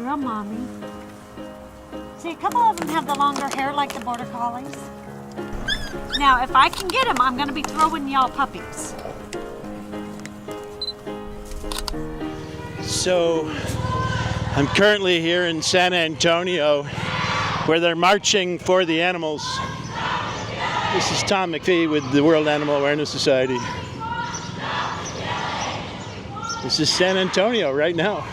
real mommy. See, a couple of them have the longer hair like the border collies. Now, if I can get them, I'm going to be throwing y'all puppies. So, I'm currently here in San Antonio where they're marching for the animals. This is Tom McPhee with the World Animal Awareness Society. This is San Antonio right now.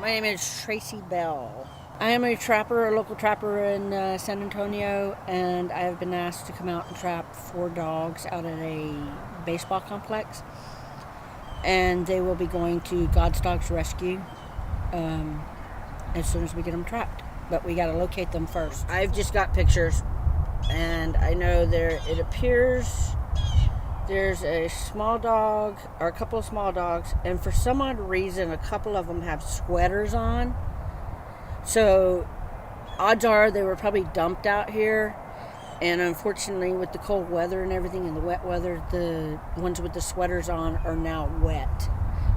My name is Traci Bell. I am a trapper, a local trapper in San Antonio, and I have been asked to come out and trap 4 dogs out at a baseball complex. And they will be going to God's Dogs Rescue as soon as we get them trapped. But we got to locate them first. I've just got pictures, and I know it appears there's a small dog, or a couple of small dogs, and for some odd reason, a couple of them have sweaters on. So, odds are they were probably dumped out here, and unfortunately, with the cold weather and everything, and the wet weather, the ones with the sweaters on are now wet.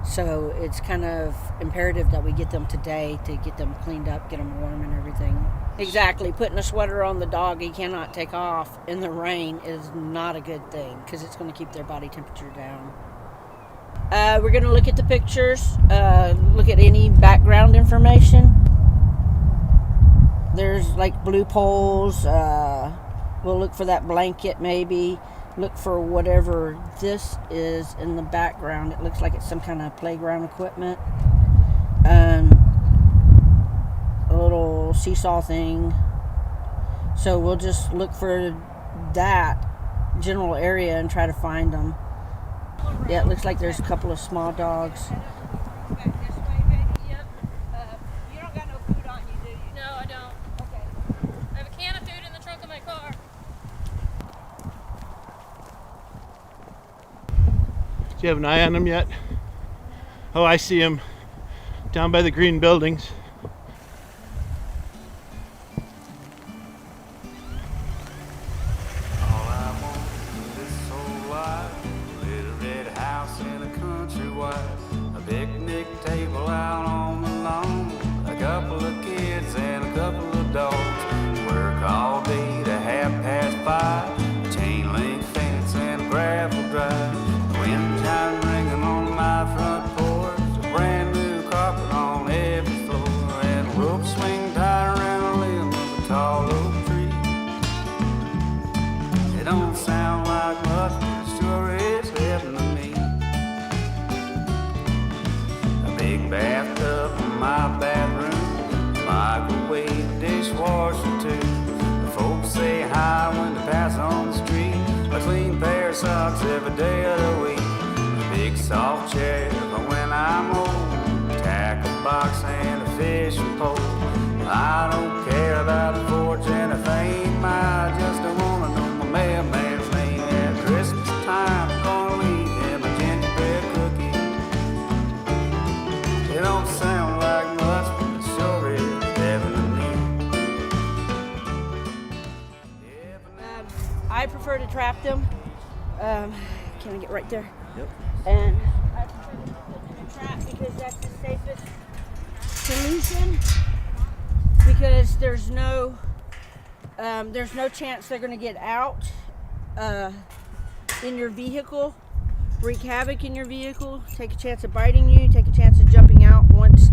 So, it's kind of imperative that we get them today to get them cleaned up, get them warm and everything. Exactly. Putting a sweater on the dog he cannot take off in the rain is not a good thing because it's going to keep their body temperature down. We're going to look at the pictures, look at any background information. There's like blue poles. We'll look for that blanket maybe. Look for whatever this is in the background. It looks like it's some kind of playground equipment. A little seesaw thing. So we'll just look for that general area and try to find them. Yeah, it looks like there's a couple of small dogs. You don't got no food on you, do you? No, I don't. Okay. I have a can of food in the trunk of my car. Do you have an eye on them yet? Oh, I see them down by the green buildings. A picnic table out on the lawn, a couple of kids and a couple of dogs. Work all day to 5:30, chain link fence and a gravel drive. The wind chime ringing on my front porch, a brand new carpet on every floor, and a rope swing tied around a limb of a tall oak tree. It don't sound like much, but it sure is heaven to me. day of the week. A big soft chair for when I'm old. Tackle box and a fishing pole. I don't care about the fortune or fame. I just don't wanna know my mailman's name. At Christmas time, I'm gonna leave him a gingerbread cookie. It don't sound like much, but it sure is heavenly. I prefer to trap them. Can I get right there? Yep. And I prefer to trap because that's the safest solution. Because there's no chance they're going to get out in your vehicle, wreak havoc in your vehicle, take a chance of biting you, take a chance of jumping out once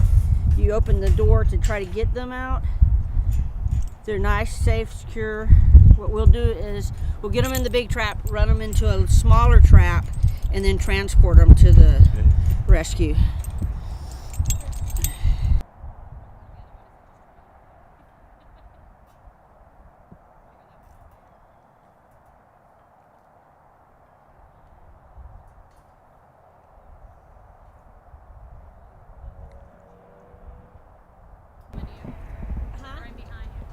you open the door to try to get them out. They're nice, safe, secure. What we'll do is we'll get them in the big trap, run them into a smaller trap, and then transport them to the rescue. Right behind you.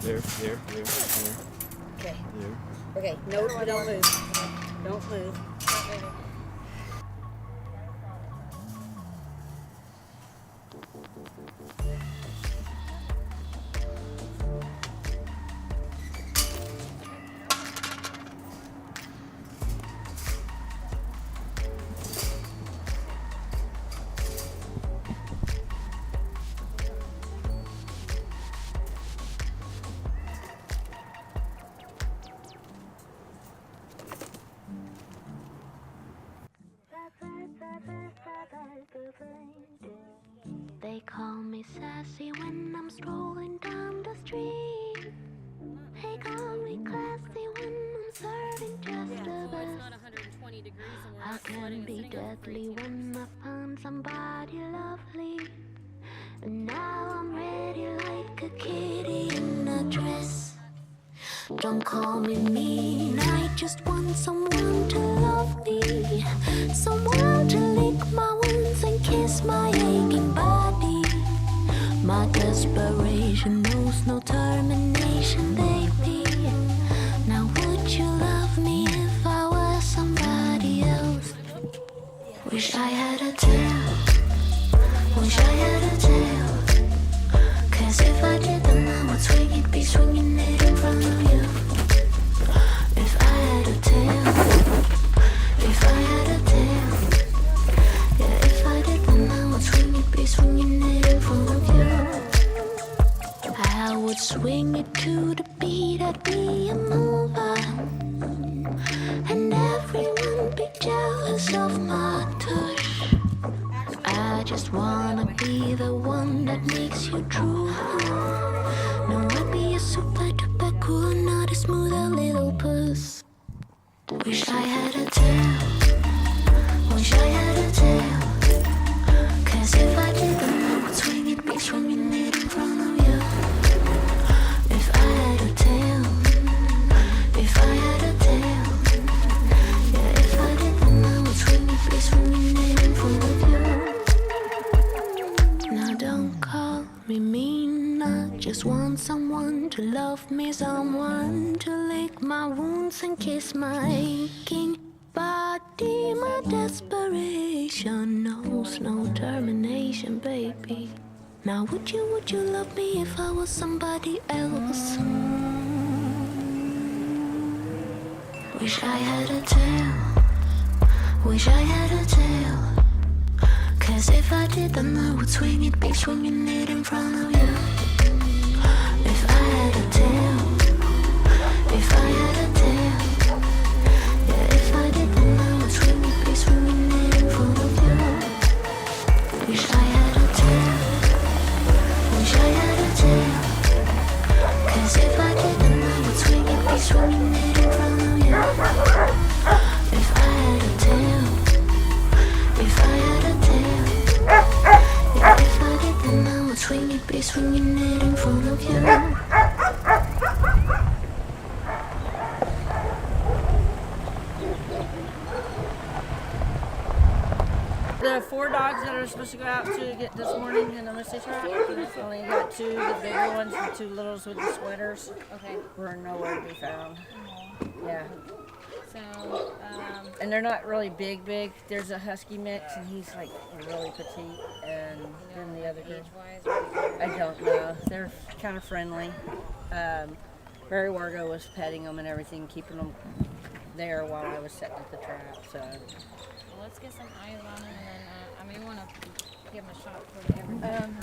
There. Okay. There. Okay. No, don't move. Don't move. They call me sassy when I'm strolling down the street. They call me classy when I'm serving just the It's best. not 120 degrees and we're I not can sweating be and sitting on the deadly freak. when I find somebody lovely. And now I'm ready like a kitty in a dress. Don't call me mean, I just want someone to love me. Someone to lick my wounds and kiss my aching body. My desperation knows no termination, baby. Now would you love me if I was somebody else? Wish I had a tail. Wish I had a tail. 'Cause if I did, then I would swing it, be swinging it in front of you. If I had a tail. If I had a tail. Yeah, if I did, then I would swing it, be swinging it in front of you. I would swing it to the beat, I'd be a mover. And everyone be jealous of my touch. I just wanna be the one that makes you true. No, I'd be a super duper cool, not a smoother little puss. Wish I had a tail. Wish I had a tail. 'Cause if I did, then I would swing it, be swinging it in front of you. If I had a tail. If I had a tail. Yeah, if I did, then I to love me, someone to lick my wounds and kiss my aching body. My desperation knows no termination, baby. Now would you love me if I was somebody else? Wish I had a tail, wish I had a tail. 'Cause if I did, then I would swing it, be swinging it in front of you. If I had a tail, if I had a tail. Yeah, if I did, then I would swing it, be swinging it in front of you. Wish I had a tail, wish I had a tail. 'Cause if I did, then I would swing it, be swinging it in front of you. If I had a tail, if I had a tail. Yeah, if I did, then I would swing it, be swinging it in front of you. The 4 dogs that are supposed to go out to get this morning in the mystery trap, only got 2, the bigger ones, and 2 littles with the sweaters. Okay. Were nowhere to be found. Yeah. So, And they're not really big. There's a husky mix, and he's like really petite, and then the other girl. age-wise, I don't know. They're kind of friendly. Mary Wargo was petting them and everything, keeping them there while I was setting up the trap. So well, let's get some eyes on him, and then I may want to give him a shot for everything.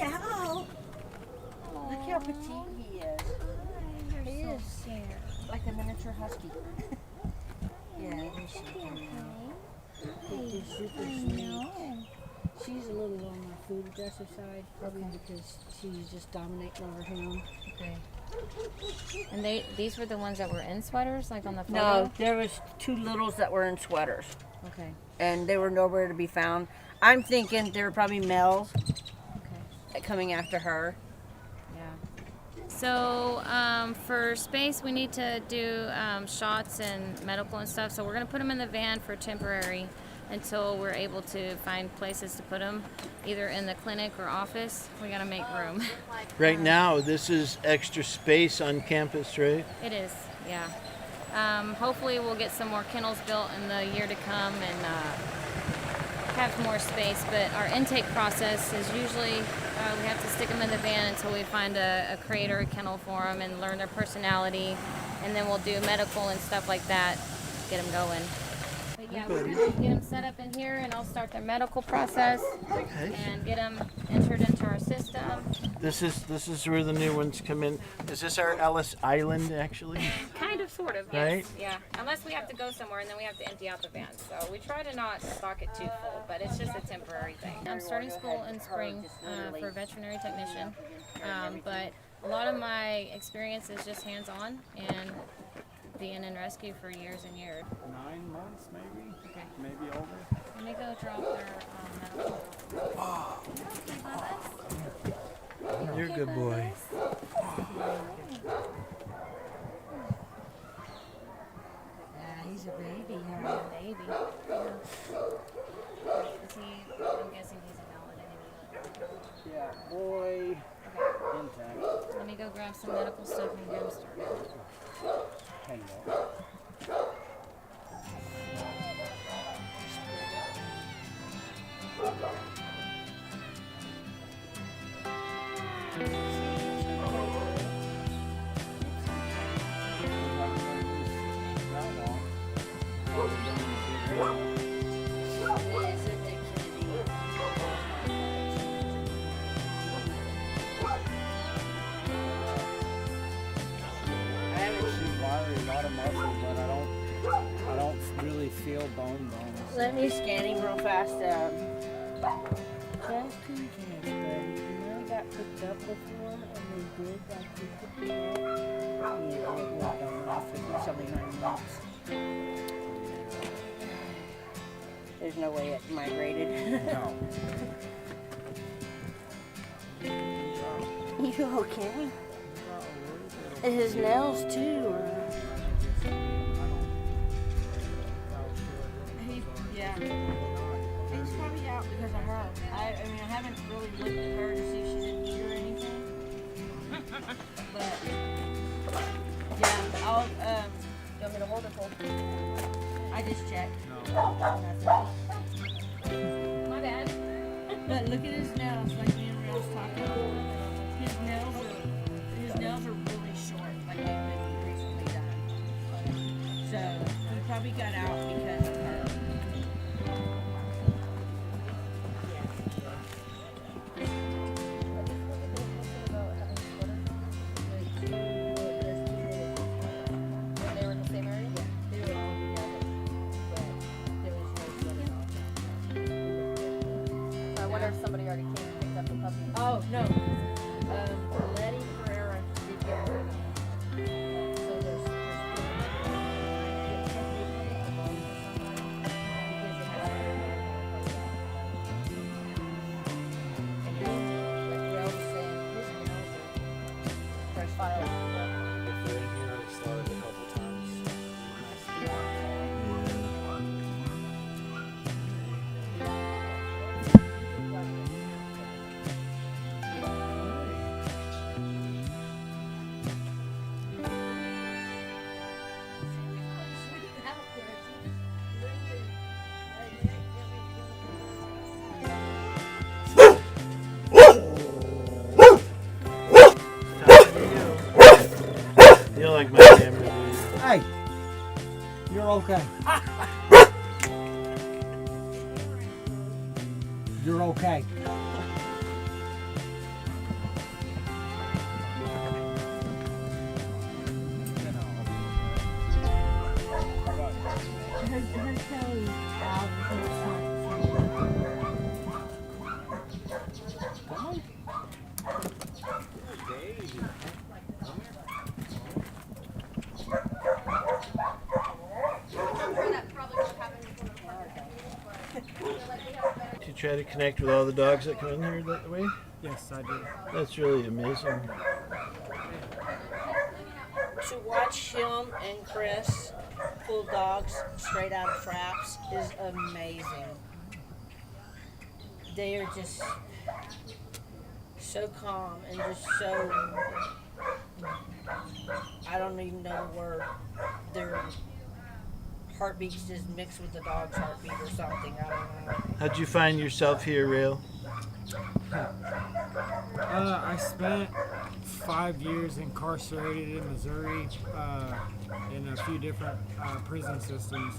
hello. Look how petite he is. He is like a miniature husky. Yeah, he's super sweet. She's a little on the food aggressive side, probably because she's just dominating over him. Okay. And these were the ones that were in sweaters, like on the photo? No, there was 2 littles that were in sweaters, Okay. and they were nowhere to be found. I'm thinking they were probably males Okay. coming after her. Yeah. So for space, we need to do shots and medical and stuff. So we're going to put them in the van for temporary until we're able to find places to put them, either in the clinic or office. We got to make room. Right now, this is extra space on campus, right? It is, yeah. Hopefully we'll get some more kennels built in the year to come and have more space, but our intake process is usually we have to stick them in the van until we find a crate or a kennel for them and learn their personality, and then we'll do medical and stuff like that, get them going. But yeah, we're gonna get them set up in here, and I'll start their medical process and get them entered into our system. This is where the new ones come in. Is this our Ellis Island, actually? Kind of, sort of, Right? yes. Yeah, unless we have to go somewhere and then we have to empty out the van. So we try to not stock it too full, but it's just a temporary thing. I'm starting school in spring for a veterinary technician, but a lot of my experience is just hands-on and being in rescue for years and years. 9 months, maybe? Okay. Maybe over. Let me go drop their medical. You're a good boy. Yeah, he's a baby. Baby. Yeah. Is he, I'm guessing he's a valid anyway. Yeah, boy. Intact. Let me go grab some medical stuff and get him started. Hang on. Feel bones. Let me scan him real fast. Just in case, but you know, he got picked up before, and they did like he could be there. Yeah, it walked on off. It's only 9 months. There's no way it migrated. No. You okay? And his nails too. Yeah. He's probably out because of her. I mean, I haven't really looked at her to see if she didn't eat or anything. But yeah, I'll you want me to hold it full? I just checked. My bad. But look at his nails, like me and Ray was talking about. His nails are really short, like they've been recently done. So he probably got out because of her. They were in the same area? They were all together, but there was no sweater on. I wonder if somebody already came and picked up the puppy. Oh, no. Letty Pereira did get rid of them. So there's and he, like Rel was saying, his nails are fresh filed. If they're in here, I've started a couple times. You like my camera, dude. Hey, you're okay. You're okay. Do you try to connect with all the dogs that come in here that way? Yes, I do. That's really amazing. To watch him and Chris pull dogs straight out of traps is amazing. They are just so calm and just so, I don't even know where their heartbeats just mixed with the dog's heartbeat or something. I don't know. How'd you find yourself here, Rail? I spent 5 years incarcerated in Missouri in a few different prison systems.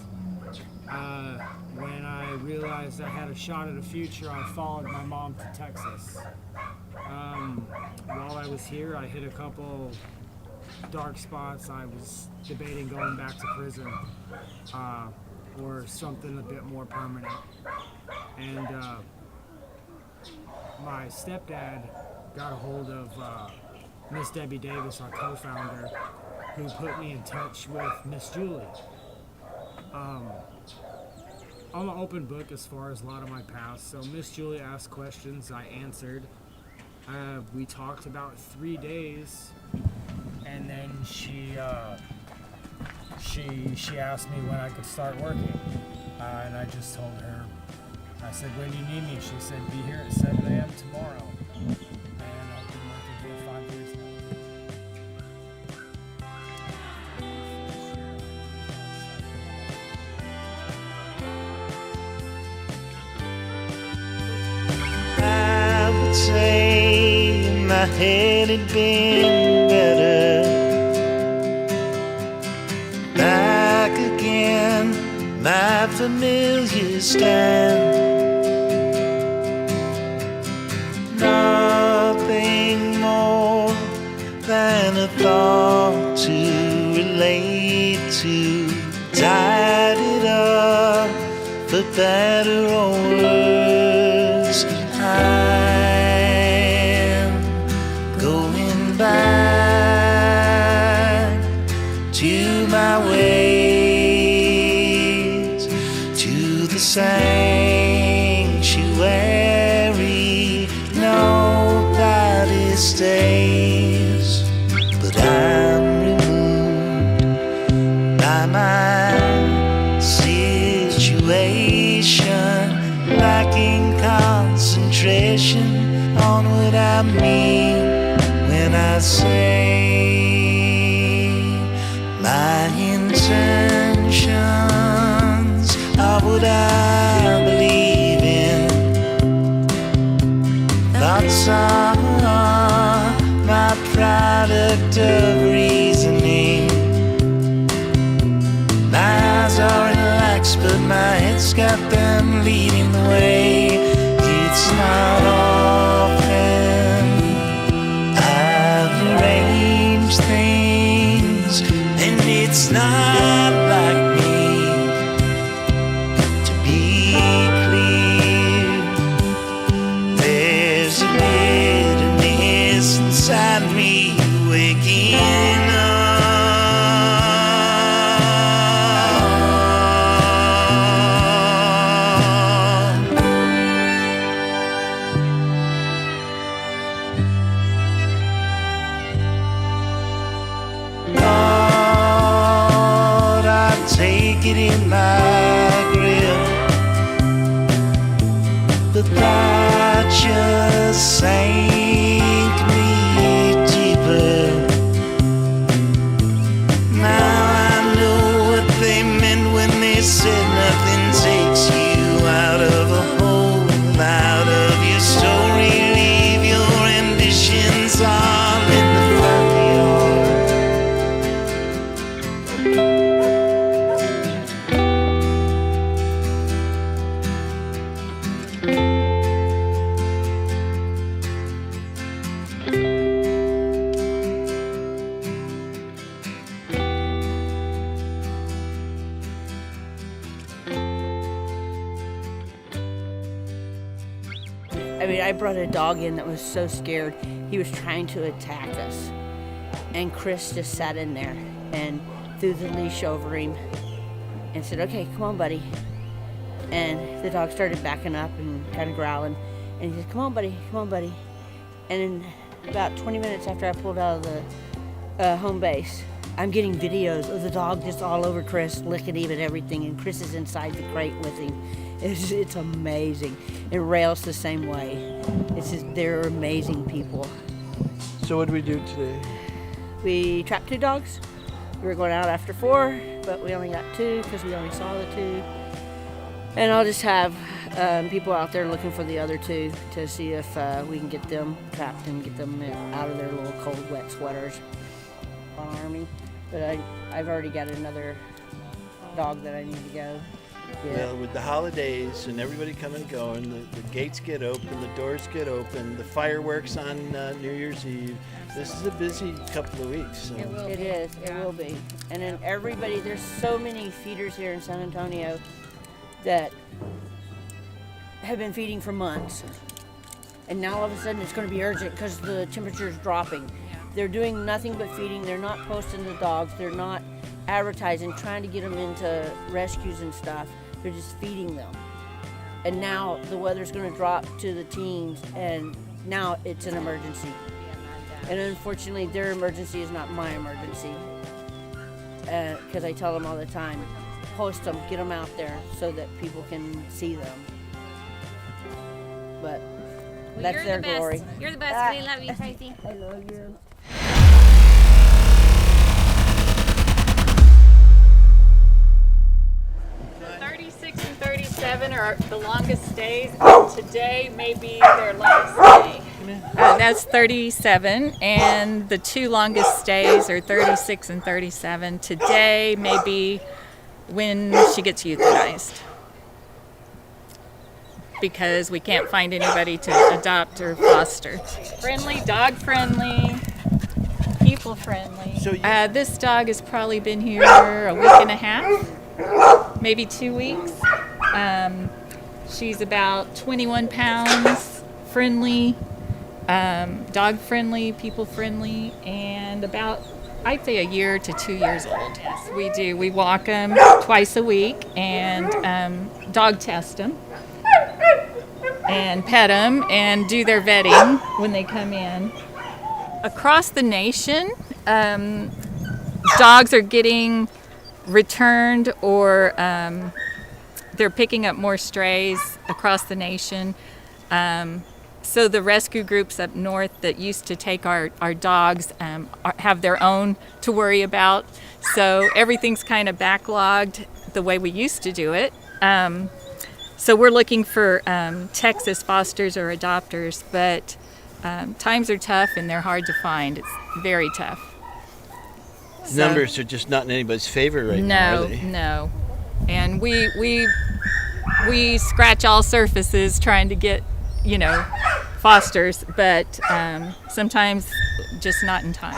When I realized I had a shot at a future, I followed my mom to Texas. While I was here, I hit a couple dark spots. I was debating going back to prison or something a bit more permanent. And my stepdad got a hold of Miss Debbie Davis, our co-founder, who put me in touch with Miss Julie. I'm an open book as far as a lot of my past, so Miss Julie asked questions, I answered. We talked about 3 days, and then she asked me when I could start working, and I just told her, I said, when do you need me? She said, be here at 7 a.m. tomorrow. And I've been working here 5 years now. I would say my head had been better. Back again, my familiar stand. Nothing more than a thought to relate to. Tied it up for better or worse. I'm going back to my ways, to the sanctuary. Nobody stays, but I'm removed by my situation, lacking concentration on what I mean when I say it's not like me to be clear. There's a bitterness inside me waking up. Thought I'd take it in my grip, but that just sank me deeper. Now I know what they meant when they said nothing takes you out of a hole, out of your story. Leave your ambitions all in the front yard. I mean, I brought a dog in that was so scared. He was trying to attack us. And Chris just sat in there and threw the leash over him and said, okay, come on, buddy. And the dog started backing up and kind of growling. And he said, come on, buddy, come on, buddy. And in about 20 minutes after I pulled out of the home base, I'm getting videos of the dog just all over Chris, licking him and everything. And Chris is inside the crate with him. It's amazing. And Rail's the same way. It's just, they're amazing people. So what do we do today? We trapped 2 dogs. We were going out after 4, but we only got 2 because we only saw the 2. And I'll just have people out there looking for the other 2 to see if we can get them trapped and get them out of their little cold, wet sweaters on Ormy. But I've already got another dog that I need to go. Yeah. Well, with the holidays and everybody coming and going, the gates get open, the doors get open, the fireworks on New Year's Eve. This is a busy couple of weeks. So. It is. It will be. And then everybody, there's so many feeders here in San Antonio that have been feeding for months. And now all of a sudden it's going to be urgent because the temperature is dropping. They're doing nothing but feeding. They're not posting the dogs. They're not advertising, trying to get them into rescues and stuff. They're just feeding them. And now the weather's going to drop to the teens, and now it's an emergency. And unfortunately, their emergency is not my emergency. Because I tell them all the time, post them, get them out there so that people can see them. But that's you're their the best. glory. You're the best. We love you, Traci. I love you. 36 and 37 are the longest days, and today may be their last day. That's 37, and the 2 longest stays are 36 and 37. Today may be when she gets euthanized, because we can't find anybody to adopt or foster. Friendly, dog friendly, people friendly. So this dog has probably been here a week and a half, maybe 2 weeks. She's about 21 pounds, friendly, dog friendly, people friendly, and about, I'd say, a year to 2 years old. Yes, we do. We walk them twice a week and dog test them and pet them and do their vetting when they come in. Across the nation, dogs are getting returned, or they're picking up more strays across the nation. So the rescue groups up north that used to take our dogs have their own to worry about. So everything's kind of backlogged the way we used to do it. So we're looking for Texas fosters or adopters, but times are tough and they're hard to find. It's very tough. So, numbers are just not in anybody's favor right now, are they? No. And we scratch all surfaces trying to get, fosters, but sometimes just not in time.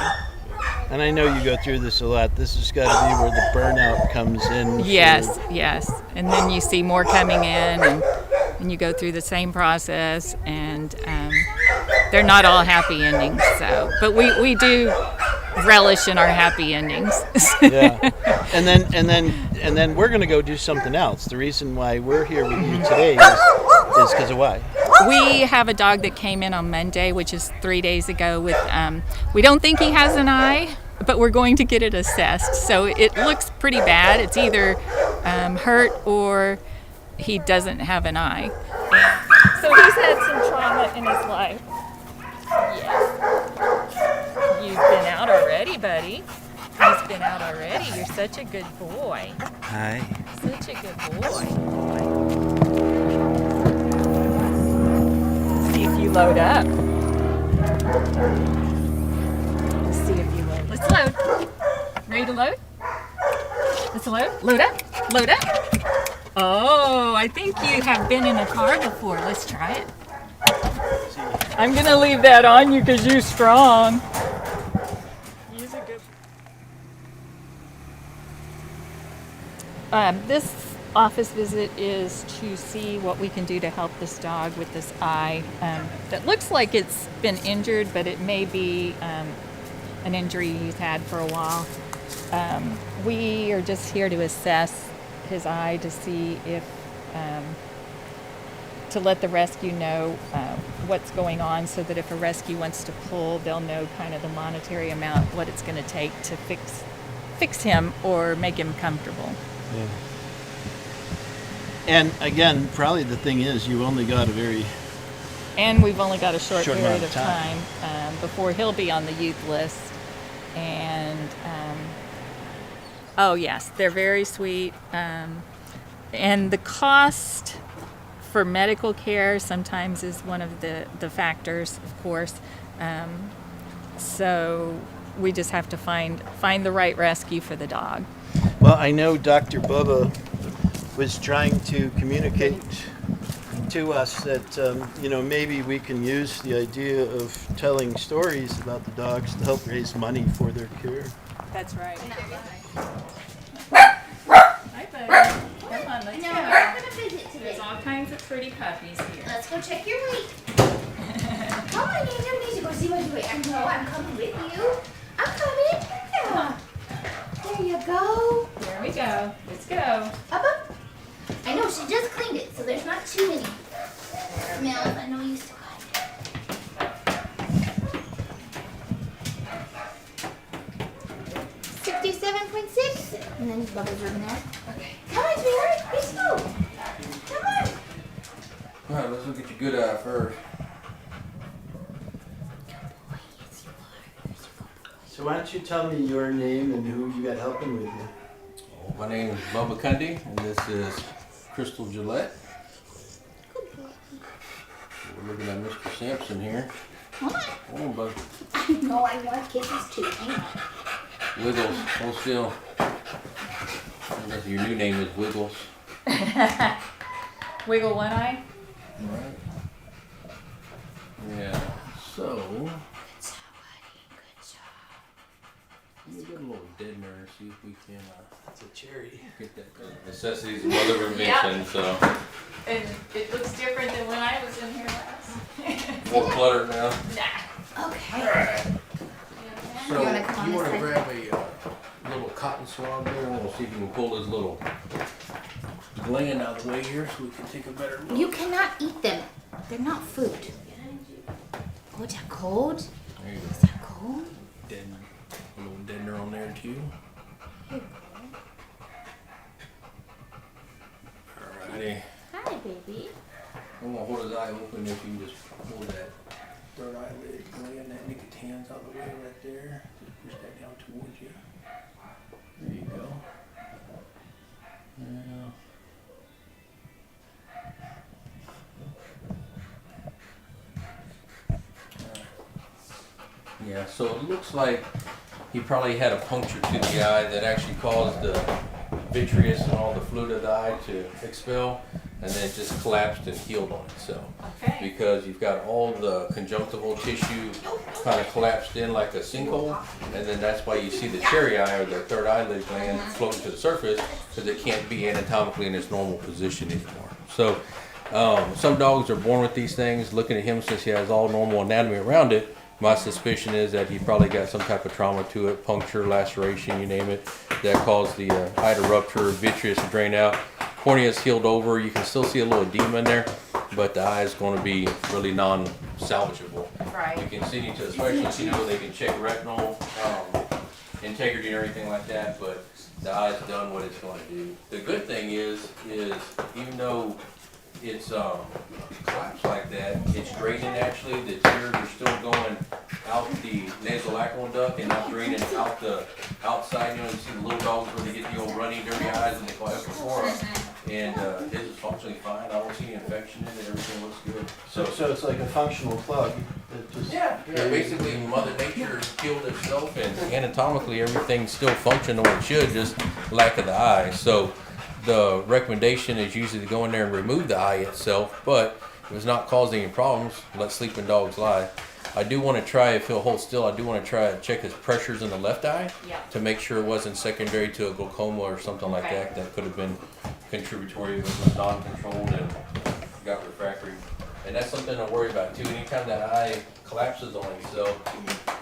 And I know you go through this a lot. This has got to be where the burnout comes in. Yes, yes. And then you see more coming in, and you go through the same process, and they're not all happy endings. So, but we do relish in our happy endings. Yeah. And then we're going to go do something else. The reason why we're here with you today is because of why? We have a dog that came in on Monday, which is 3 days ago. With we don't think he has an eye, but we're going to get it assessed. So it looks pretty bad. It's either hurt or he doesn't have an eye. And so he's had some trauma in his life. Yes. You've been out already, buddy. He's been out already. You're such a good boy. Hi. Such a good boy. If you load up. Let's see if you load. Let's load. Ready to load? Let's load. Load up. Load up. Oh, I think you have been in a car before. Let's try it. I'm going to leave that on you because you're strong. Use a good... This office visit is to see what we can do to help this dog with this eye that looks like it's been injured, but it may be an injury he's had for a while. We are just here to assess his eye to see if to let the rescue know what's going on, so that if a rescue wants to pull, they'll know kind of the monetary amount, what it's going to take to fix him or make him comfortable. Yeah. And again, probably the thing is, you only got a very... And we've only got a short period amount of time before he'll be on the youth list. And, oh yes, they're very sweet. And the cost for medical care sometimes is one of the factors, of course. So we just have to find the right rescue for the dog. Well, I know Dr. Bubba was trying to communicate to us that, maybe we can use the idea of telling stories about the dogs to help raise money for their care. That's right. Hi, buddy. Come on, let's go. We're gonna visit today. There's all kinds of pretty puppies here. Let's go check your weight. Come on, you don't need to go see what you weigh. I know, I'm coming with you. I'm coming. Yeah. There you go. There we go. Let's go. Up. I know, she just cleaned it, so there's not too many smells. I know you still got it. 67.6. And then Bubba's rubbing that. Okay. Come on, sweetheart. Let's go. Come on. All right, let's look at your good eye first. So why don't you tell me your name and who you got helping with you? My name is Bubba Cundy, and this is Crystal Gillette. We're looking at Mr. Sampson here. Come on. Come on, bud. I know, I want kisses too. Hang on. Wiggles, hold still. Your new name is Wiggles. Wiggle one eye. All right. Yeah. So. We'll get a little dead nerve, see if we can That's a cherry. get that necessities of mother invention, so. And it looks different than when I was in here last. More cluttered now. Nah. Okay. So, You wanna come on you this wanna side? grab a little cotton swab there, and we'll see if you can pull this little gland out of the way here so we can take a better look. You cannot eat them. They're not food. Oh, is that cold? There you Is go. that cold? Dead, a little deadener on there too. Alrighty. Hi, baby. I'm gonna hold his eye open if you can just pull that third eyelid gland, that nicotines out of the way right there. Just push that down towards you. There you go. Now. Yeah, so it looks like he probably had a puncture to the eye that actually caused the vitreous and all the fluid of the eye to expel. and then it just collapsed and healed on itself. Okay. Because you've got all the conjunctival tissue kind of collapsed in like a sinkhole, and then that's why you see the cherry eye or the third eyelid gland floating to the surface, because it can't be anatomically in its normal position anymore. So some dogs are born with these things. Looking at him, since he has all normal anatomy around it, my suspicion is that he probably got some type of trauma to it, puncture, laceration, you name it, that caused the eye to rupture, vitreous to drain out. Cornea's healed over. You can still see a little edema in there, but the eye is going to be really non-salvageable. Right. You can see to specialists, you know, they can check retinal integrity and everything like that, but the eye's done what it's going to do. The good thing is even though it's collapsed like that, it's draining actually. The tears are still going out the nasolacrimal duct and not draining out the outside. You know, you see the little dogs where they get the old runny, dirty eyes and they call epicora. And his is functionally fine. I don't see any infection in it. Everything looks good. So it's like a functional plug. That just Yeah, basically Mother Nature healed itself, and anatomically everything still functioned the way it should, just lack of the eye. So the recommendation is usually to go in there and remove the eye itself, but if it's not causing any problems, let sleeping dogs lie. I do want to try, if he'll hold still, I do want to try to check his pressures in the left eye to make sure it wasn't secondary to a glaucoma or something like that. That could have been contributory, if it was non-controlled and got refractory. And that's something to worry about too. Anytime that eye collapses on itself,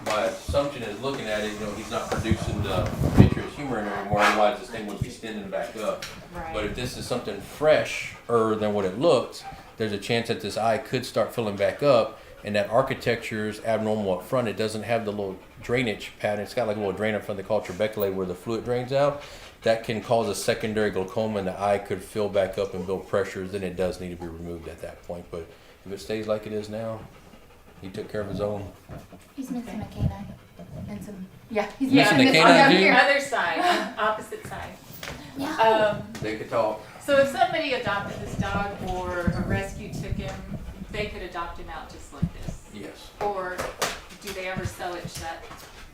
my assumption is looking at it, you know, he's not producing the vitreous humor anymore, otherwise this thing would be standing back up. Right. But if this is something fresher than what it looks, there's a chance that this eye could start filling back up, and that architecture is abnormal up front. It doesn't have the little drainage pattern. It's got like a little drain up front they call trabeculae where the fluid drains out. That can cause a secondary glaucoma, and the eye could fill back up and build pressures. Then it does need to be removed at that point. But if it stays like it is now, he took care of his own. He's missing a canine and some. Yeah, he's Missing a missing canine, on too? here. Other side, opposite side. Yeah. They could talk. So if somebody adopted this dog or a rescue took him, they could adopt him out just like this? Yes. Or do they ever sell it shut?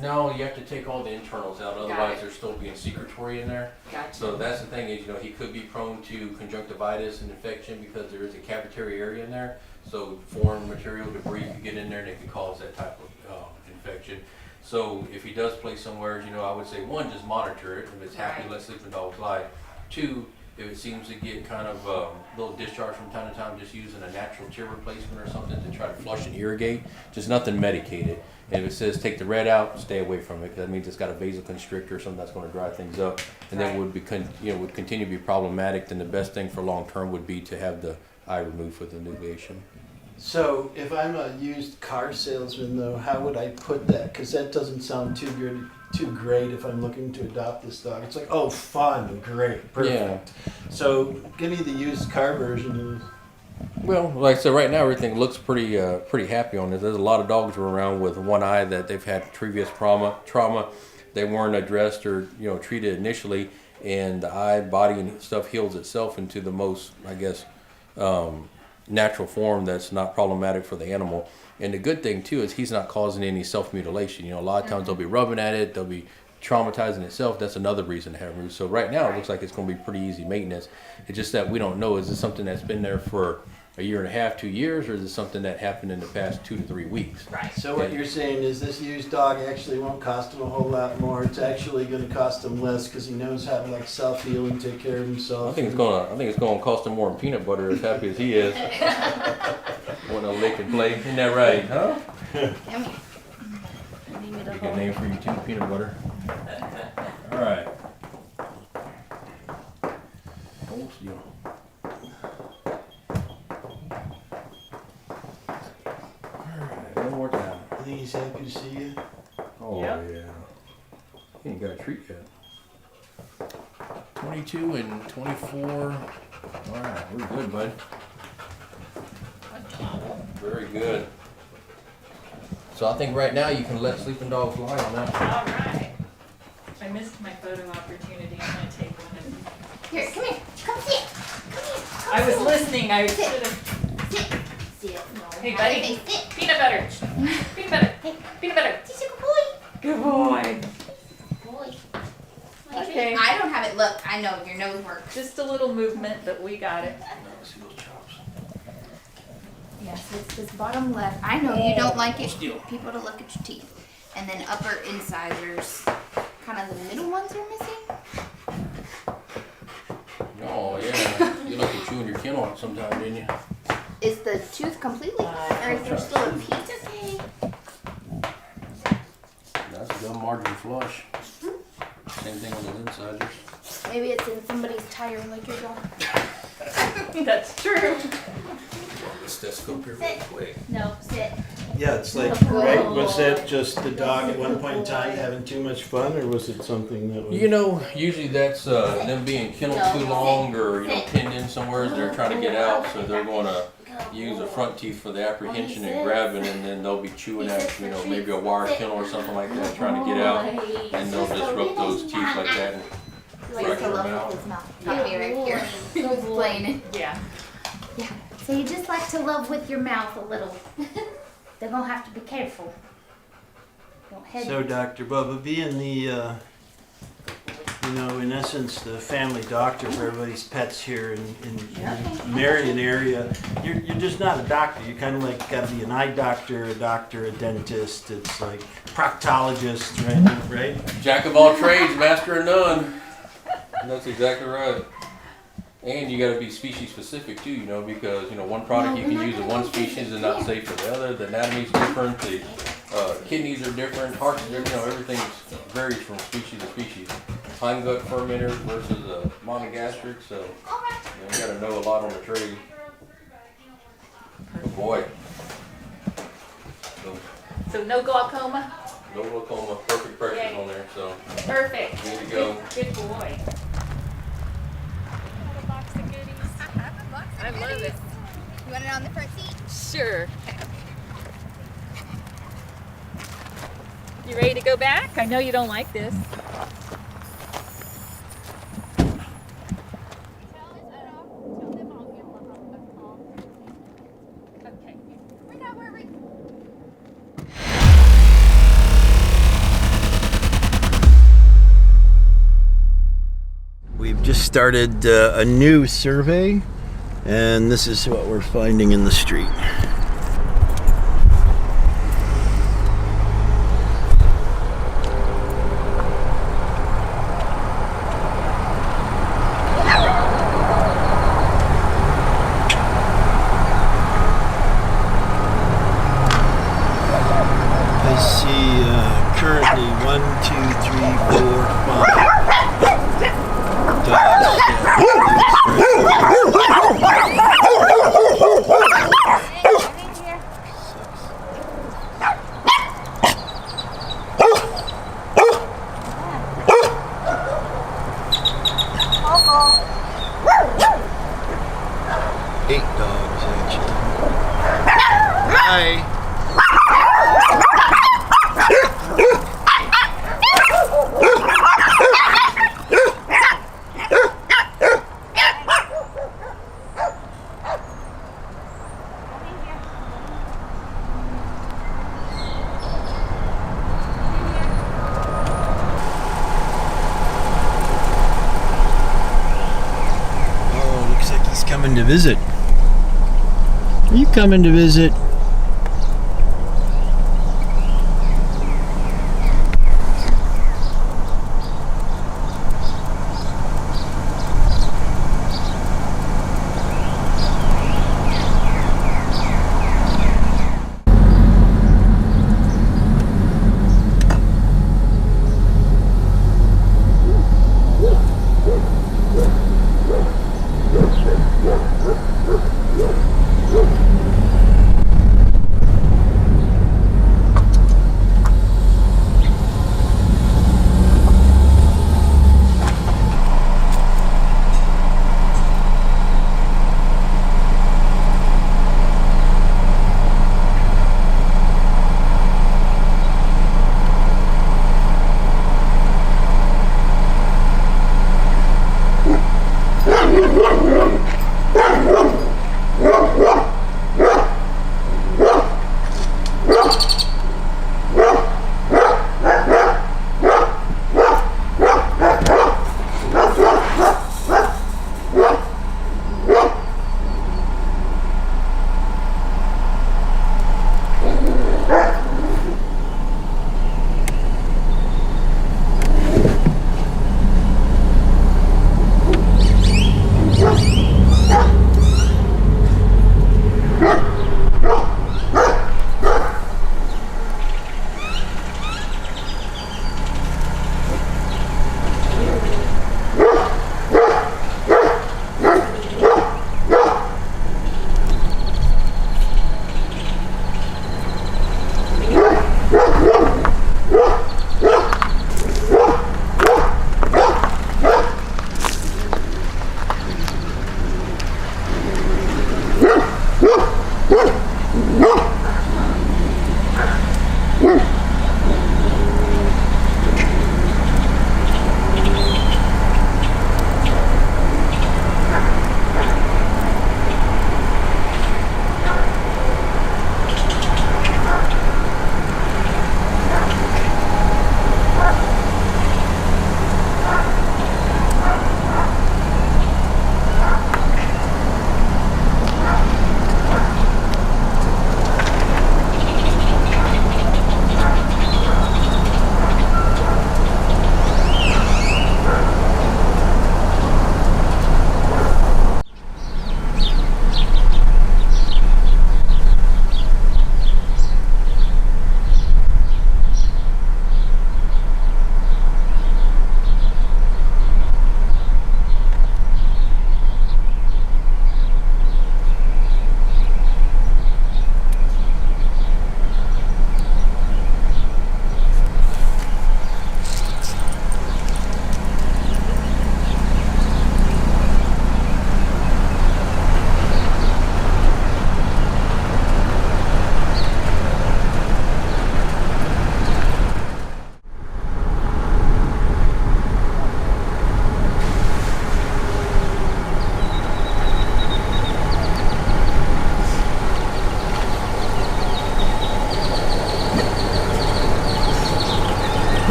No, you have to take all the internals out, Got otherwise it. there's still being secretory in there. Gotcha. So that's the thing is, you know, he could be prone to conjunctivitis and infection because there is a cavitary area in there. So foreign material, debris could get in there and it could cause that type of infection. So if he does play somewhere, you know, I would say one, just monitor it. If it's happy, let sleeping dogs lie. Two, if it seems to get kind of a little discharge from time to time, just using a natural tear replacement or something to try to flush and irrigate, just nothing medicated. And if it says take the red out, stay away from it, because that means it's got a vasoconstrictor or something that's going to dry things up, and then would continue to be problematic. Then the best thing for long term would be to have the eye removed with enucleation. So if I'm a used car salesman, though, how would I put that? Because that doesn't sound too good, too great if I'm looking to adopt this dog. It's like, oh, fun, great, perfect. Yeah. So give me the used car version. Well, like I said, right now everything looks pretty happy on this. There's a lot of dogs around with one eye that they've had previous trauma. They weren't addressed or treated initially, and the eye, body, and stuff heals itself into the most, I guess, natural form that's not problematic for the animal. And the good thing too is he's not causing any self-mutilation. A lot of times they'll be rubbing at it, they'll be traumatizing itself. That's another reason to have removed. So right now it looks like it's going to be pretty easy maintenance. It's just that we don't know, is this something that's been there for a year and a half, 2 years, or is it something that happened in the past 2 to 3 weeks? Right. So what you're saying is this used dog actually won't cost him a whole lot more. It's actually going to cost him less because he knows how to self-heal and take care of himself. I think it's going to cost him more than peanut butter, as happy as he is. Want to lick and play? Isn't that right, huh? Make a name for you too, peanut butter. All right. Hold still. One more time. I think he's happy to see you. Oh, Yep. yeah. He ain't got a treat yet. 22 and 24. All right, we're good, bud. Very good. So I think right now you can let sleeping dogs lie on that. All right. I missed my photo opportunity. I'm going to take one. Here, come here. Come sit. Come here. Come I was sit. listening. I Sit. should have. Sit. Sit. No. Hey, How buddy. do they sit? Peanut butter. Peanut butter. Hey. Peanut butter. He's a good boy. Good boy. Boy. Okay. I don't have it. Look, I know your nose works. Just a little movement, but we got it. Yes, it's this bottom left. I know you don't like it, people to look at your teeth. And then upper incisors, kind of the middle ones are missing. Oh, yeah. You look at chewing your kennel out sometime, didn't you? Is the tooth completely gone, or is there still a piece? Okay. That's a gum margin flush. Same thing on the incisors. Maybe it's in somebody's tire like your dog. That's true. The stethoscope here real Sit. quick. No, sit. Yeah, it's like, right, was that just the dog at one point in time having too much fun, or was it something that was... You know, usually that's them being kenneled too long or, pinned in somewhere as they're trying to get out, so they're going to use the front teeth for the apprehension and grabbing, and then they'll be chewing at, maybe a wire kennel or something like that, trying to get out, and they'll disrupt those teeth like that and fracture them out. Got me right here. Explaining. Yeah. Yeah. So you just like to love with your mouth a little. They're gonna have to be careful. Don't head. So, Dr. Bubba, being the, in essence, the family doctor for everybody's pets here in Marion area, you're just not a doctor. You kind of like got to be an eye doctor, a dentist. It's like proctologist, right? Jack of all trades, master of none. That's exactly right. And you got to be species specific too, because one product you can use in one species and not safe for the other. The anatomy's different. The kidneys are different. Hearts are different. Everything varies from species to species. Hindgut fermenters versus monogastric. So you got to know a lot on the trade. Oh boy. So no glaucoma? No glaucoma. Perfect pressures on there. So Perfect. good to go. Good boy. I love it. You want it on the front seat? Sure. You ready to go back? I know you don't like this. Okay. We've just started a new survey, and this is what we're finding in the street. I see currently 1, 2, 3, 4, 5 dogs. Eight dogs, actually. Hi. Oh, looks like he's coming to visit. Are you coming to visit?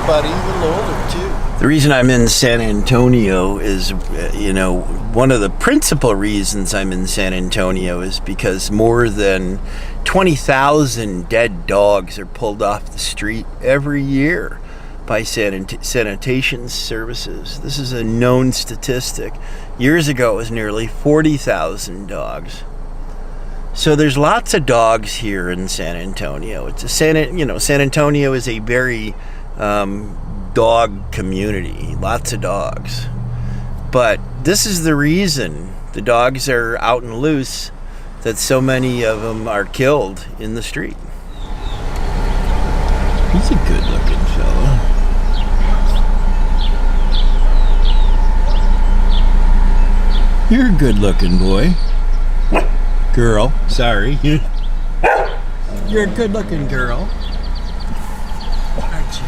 but even older too. The reason I'm in San Antonio is, one of the principal reasons I'm in San Antonio is because more than 20,000 dead dogs are pulled off the street every year by sanitation services. This is a known statistic. Years ago, it was nearly 40,000 dogs. So there's lots of dogs here in San Antonio. San Antonio is a very dog community. Lots of dogs. But this is the reason the dogs are out and loose, that so many of them are killed in the street. He's a good-looking fella. You're a good-looking boy. Girl, sorry. You're a good-looking girl. Aren't you?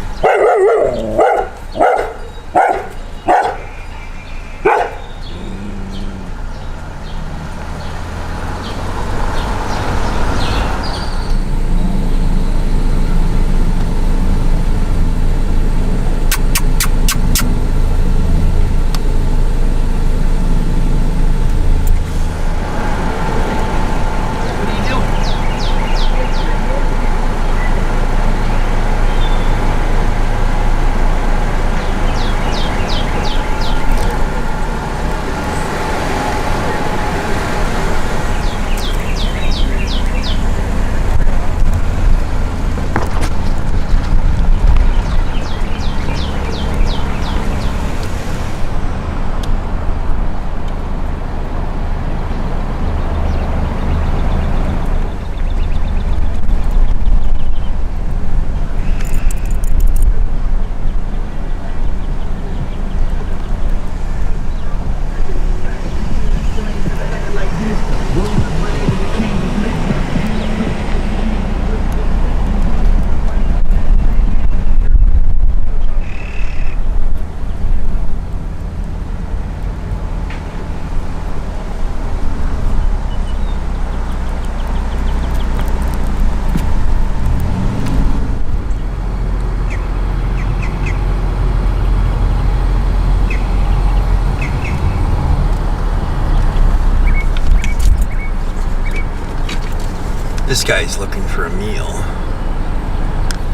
This guy's looking for a meal.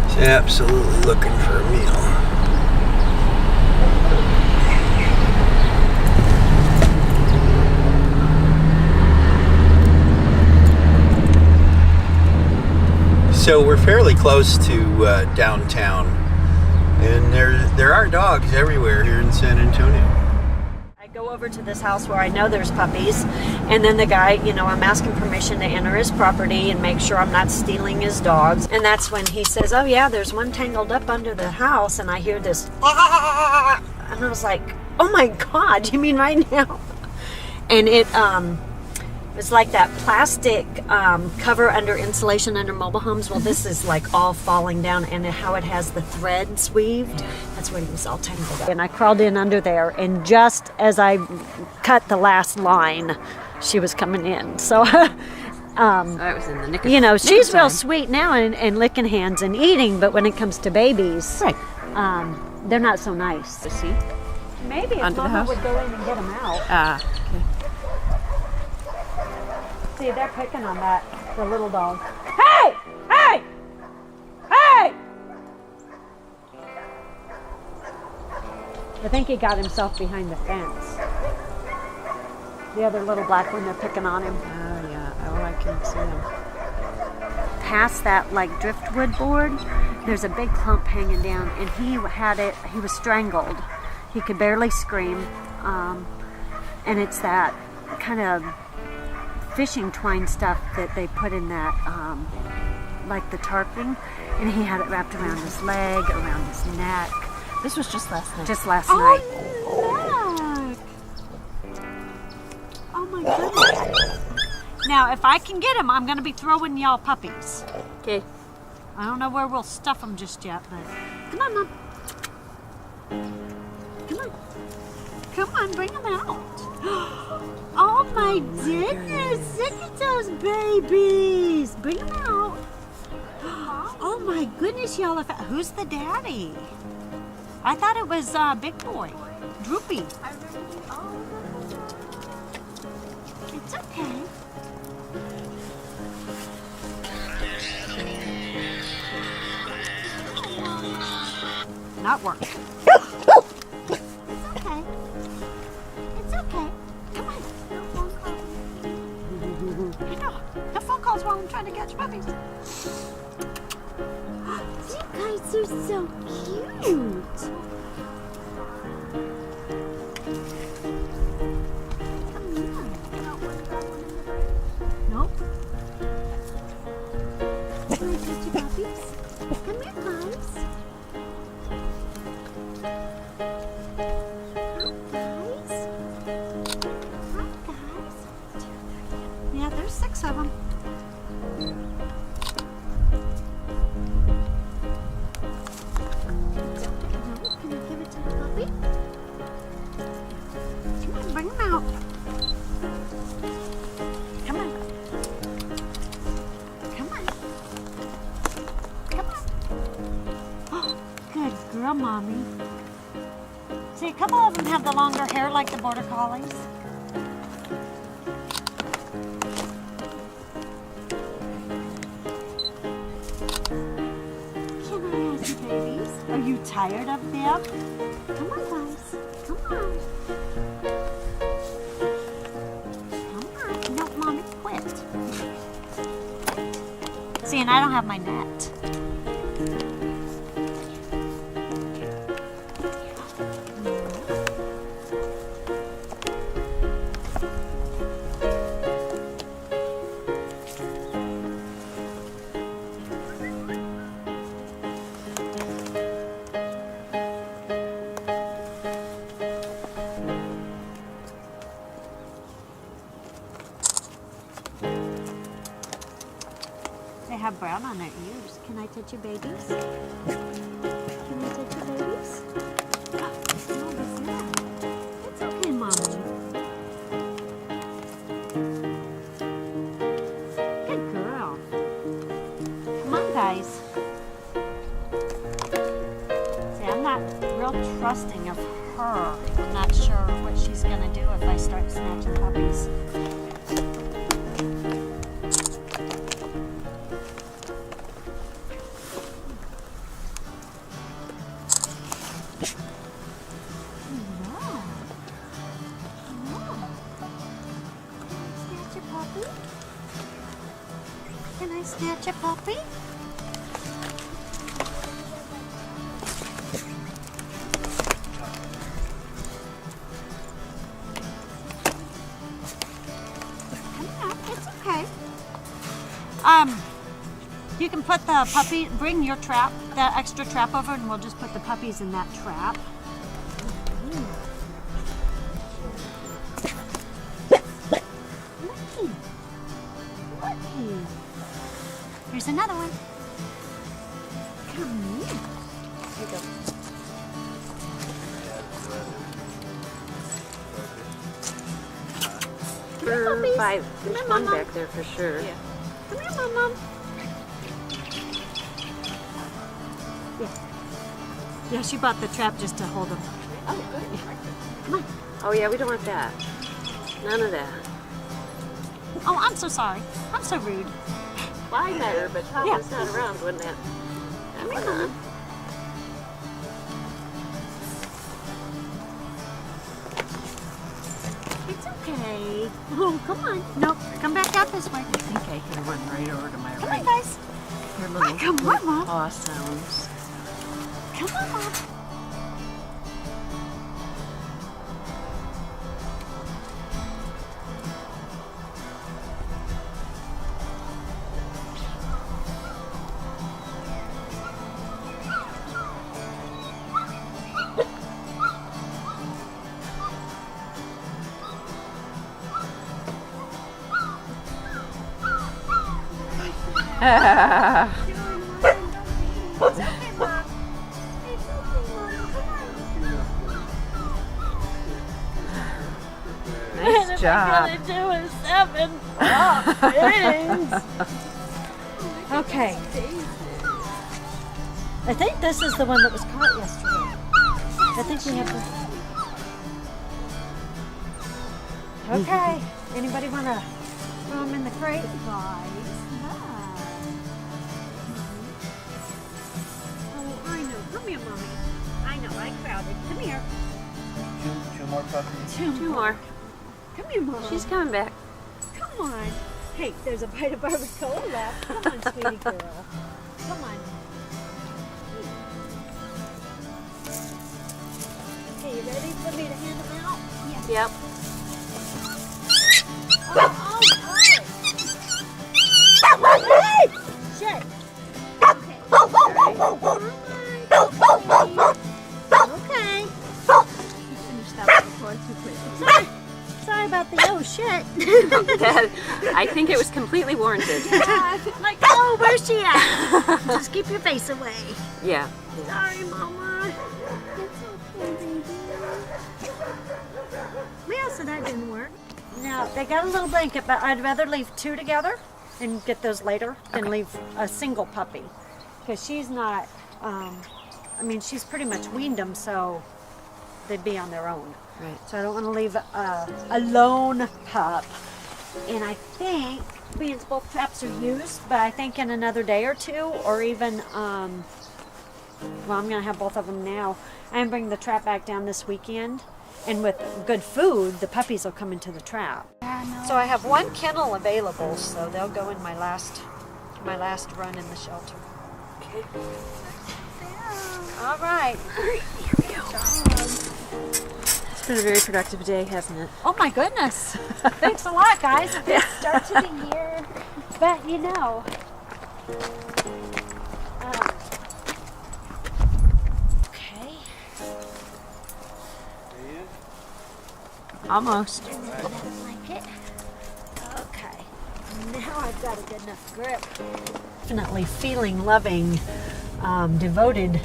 He's absolutely looking for a meal. So we're fairly close to downtown, and there are dogs everywhere here in San Antonio. I go over to this house where I know there's puppies, and then the guy, I'm asking permission to enter his property and make sure I'm not stealing his dogs. And that's when he says, oh yeah, there's one tangled up under the house, and I hear this, and I was like, oh my God, you mean right now? And it was like that plastic cover under insulation under mobile homes. Well, this is like all falling down, and how it has the threads weaved. That's what he was all tangled up. And I crawled in under there, and just as I cut the last line, she was coming in. So, That was in the nick of she's real time. sweet now and licking hands and eating, but when it comes to babies, Right. They're not so nice. Is he? Maybe if Under the Mama house? would go in and get them out. Ah, okay. See, they're picking on the little dog. Hey! Hey! Hey! I think he got himself behind the fence. The other little black one, they're picking on him. Oh, yeah. Oh, I can see him. Past that, like, driftwood board, there's a big clump hanging down, and he was strangled. He could barely scream. And it's that kind of fishing twine stuff that they put in that, like the tarping, and he had it wrapped around his leg, around his neck. This was just last night. Just last night. Look! Oh my goodness. Now, if I can get him, I'm going to be throwing y'all puppies. Okay. I don't know where we'll stuff them just yet, but come on, Mom. Come on. Come on, bring them out. Oh my goodness, look at those babies. Bring them out. Oh my goodness, y'all. Who's the daddy? I thought it was Big Boy. Droopy. It's okay. Not working. It's okay. It's okay. Come on. No phone calls. No phone calls while I'm trying to catch puppies. You guys are so cute. Nope. Can I touch your puppies? Come here, guys. Hi, guys. Yeah, there's 6 of them. Can I give it to the puppy? Come on, bring them out. Come on. Come on. Come on. Oh, good girl, Mommy. See, a couple of them have the longer hair like the Border Collies. Can I have your babies? Are you tired of them? Come on, guys. Come on. Come on. No, Mommy, quit. See, and I don't have my net. They have brown on their ears. Can I touch your babies? Can I touch your babies? Oh, no, that's not. It's okay, Mommy. Good girl. Come on, guys. See, I'm not real trusting of her. I'm not sure what she's going to do if I start snatching puppies. Can I snatch a puppy? Come on, it's okay. You can put the puppy, bring your trap, that extra trap over, and we'll just put the puppies in that trap. Here's another one. Come here. Here you go. There's one back there for sure. Yeah. Come here, Mom. Yeah. Yeah, she bought the trap just to hold them. Oh, good. Yeah. Come on. Oh, yeah, we don't want that. None of that. Oh, I'm so sorry. I'm so rude. Well, I met her, but Papa's not around when that went on. It's okay. Oh, come on. No, come back out this way. I think I can run right over to my Come right. on, guys. Her little Come on, Mom. paw sounds. Come on, Mom. Nice job. What are doing 7 puppies? Okay. I think this is the one that was caught yesterday. I think we have to. Okay. Anybody want to throw them in the crate? Guys. Oh, I know. Come here, Mommy. I know. I crowded. Come here. Two more puppies. Two more. Come here, Mom. She's coming back. Come on. Hey, there's a bite of barbacoa left. Come on, sweetie girl. Come on. Okay, you ready for me to hand them out? Yeah. Yep. Hey! Shit. Okay. Okay. You finished that before too quick. Sorry about the oh shit. Dad, I think it was completely warranted. Yeah, like, oh, where's she at? Just keep your face away. Yeah. Sorry, Mama. It's okay, baby. Well, so that didn't work. Now, they got a little blanket, but I'd rather leave two together and get those later than leave a single puppy. Because she's not, I mean, she's pretty much weaned them, so they'd be on their own. Right. So I don't want to leave a lone pup. And I think, means both traps are used, but I think in another day or two, or even, well, I'm going to have both of them now. I'm bringing the trap back down this weekend. And with good food, the puppies will come into the trap. So I have one kennel available, so they'll go in my last run in the shelter. Okay. All right. Here we go. It's been a very productive day, hasn't it? Oh my goodness. Thanks a lot, guys. A good start to the year. But you know. Okay. Almost. Blanket. Okay. Now I've got a good enough grip. Definitely feeling loving, devoted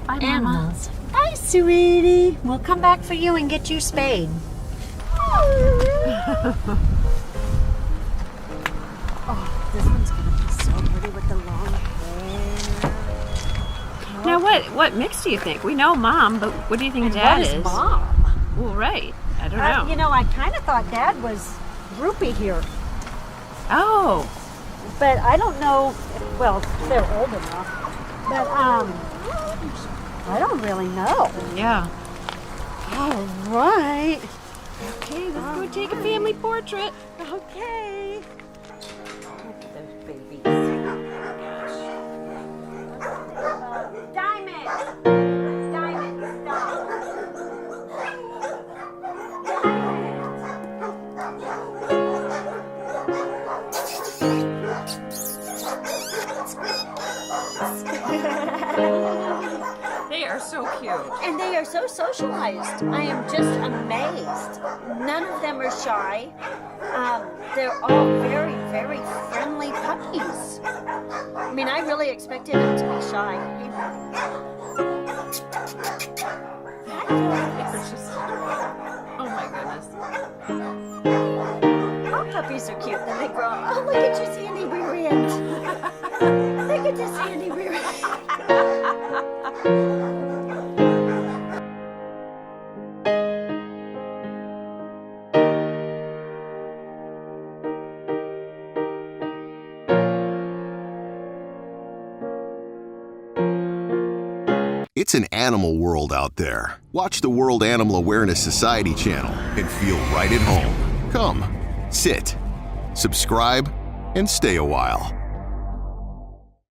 animals. Hi, sweetie. We'll come back for you and get you spayed. Oh, this one's gonna be so pretty with the long hair. Now, what mix do you think? We know Mom, but what do you think And Dad what is is? Mom? Well, right. I don't know. You know, I kind of thought Dad was groupie here. Oh. But I don't know if, well, they're old enough. But, I don't really know. Yeah. All right. Okay, let's go take a family portrait. Okay. Look at those babies. Diamond! Diamond, stop. They are so cute. And they are so socialized. I am just amazed. None of them are shy. They're all very, very friendly puppies. I mean, I really expected them to be shy. Oh my goodness. All puppies are cute. Then they grow up. Oh, look at you, Sandy rear end. Look at this Sandy rear end. It's an animal world out there. Watch the World Animal Awareness Society channel and feel right at home. Come, sit, subscribe, and stay a while.